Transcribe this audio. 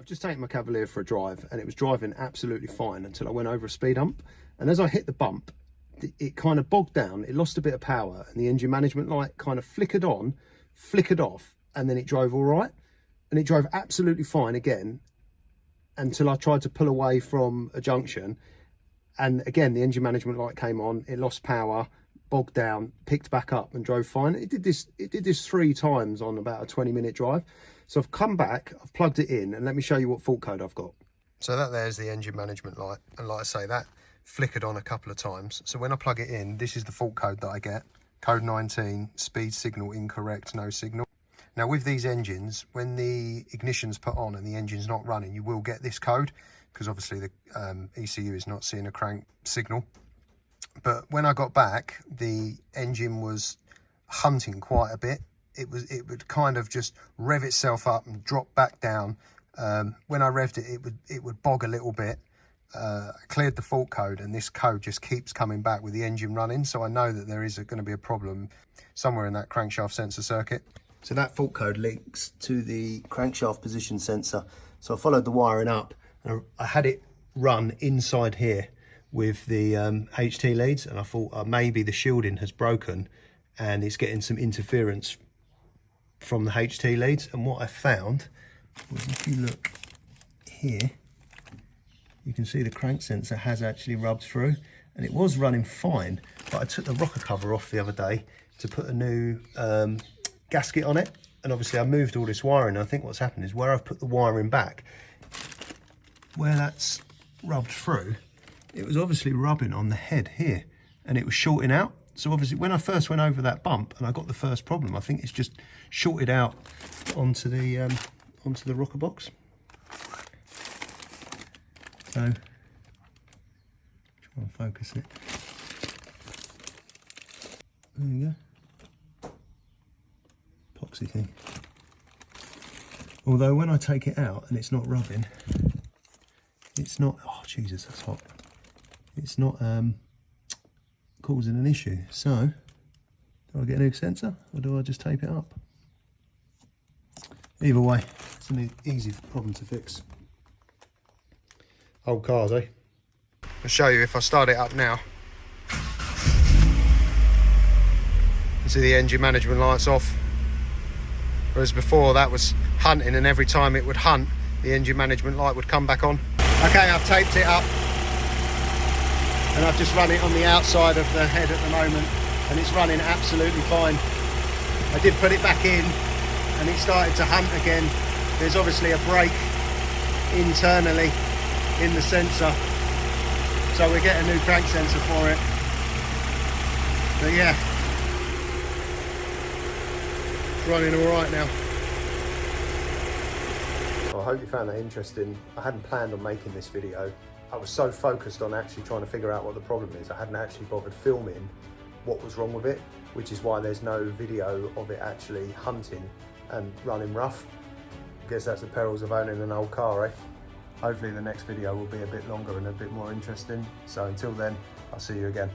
I've just taken my Cavalier for a drive and it was driving absolutely fine until I went over a speed hump. And as I hit the bump, it kind of bogged down, it lost a bit of power, and the engine management light kind of flickered on, flickered off, and then it drove all right. And it drove absolutely fine again until I tried to pull away from a junction. And again, the engine management light came on, it lost power, bogged down, picked back up and drove fine. It did this 3 times on about a 20-minute drive. So I've come back, I've plugged it in, and let me show you what fault code I've got. So that there's the engine management light. And like I say, that flickered on a couple of times. So when I plug it in, this is the fault code that I get. Code 19, speed signal incorrect, no signal. Now with these engines, when the ignition's put on and the engine's not running, you will get this code, because obviously the ECU is not seeing a crank signal. But when I got back, the engine was hunting quite a bit. It would kind of just rev itself up and drop back down. When I revved it, it would bog a little bit. I cleared the fault code, and this code just keeps coming back with the engine running. So I know that there is going to be a problem somewhere in that crankshaft sensor circuit. So that fault code links to the crankshaft position sensor. So I followed the wiring up, and I had it run inside here with the HT leads, and I thought maybe the shielding has broken and it's getting some interference from the HT leads. And what I found was, if you look here, you can see the crank sensor has actually rubbed through, and it was running fine, but I took the rocker cover off the other day to put a new gasket on it, and obviously I moved all this wiring. I think what's happened is where I've put the wiring back, where that's rubbed through, it was obviously rubbing on the head here, and it was shorting out. So obviously when I first went over that bump and I got the first problem, I think it's just shorted out onto the rocker box. So try and focus it. There you go. Epoxy thing. Although when I take it out and it's not rubbing, it's not, oh Jesus, that's hot. It's not causing an issue. So do I get a new sensor or do I just tape it up? Either way, it's an easy problem to fix. Old cars, eh? I'll show you if I start it up now. You see the engine management light's off. Whereas before that was hunting, and every time it would hunt, the engine management light would come back on. Okay, I've taped it up, and I've just run it on the outside of the head at the moment, and it's running absolutely fine. I did put it back in and it started to hunt again. There's obviously a break internally in the sensor, so we get a new crank sensor for it. But yeah, it's running all right now. Well, I hope you found that interesting. I hadn't planned on making this video. I was so focused on actually trying to figure out what the problem is, I hadn't actually bothered filming what was wrong with it, which is why there's no video of it actually hunting and running rough. I guess that's the perils of owning an old car, eh? Hopefully the next video will be a bit longer and a bit more interesting. So until then, I'll see you again.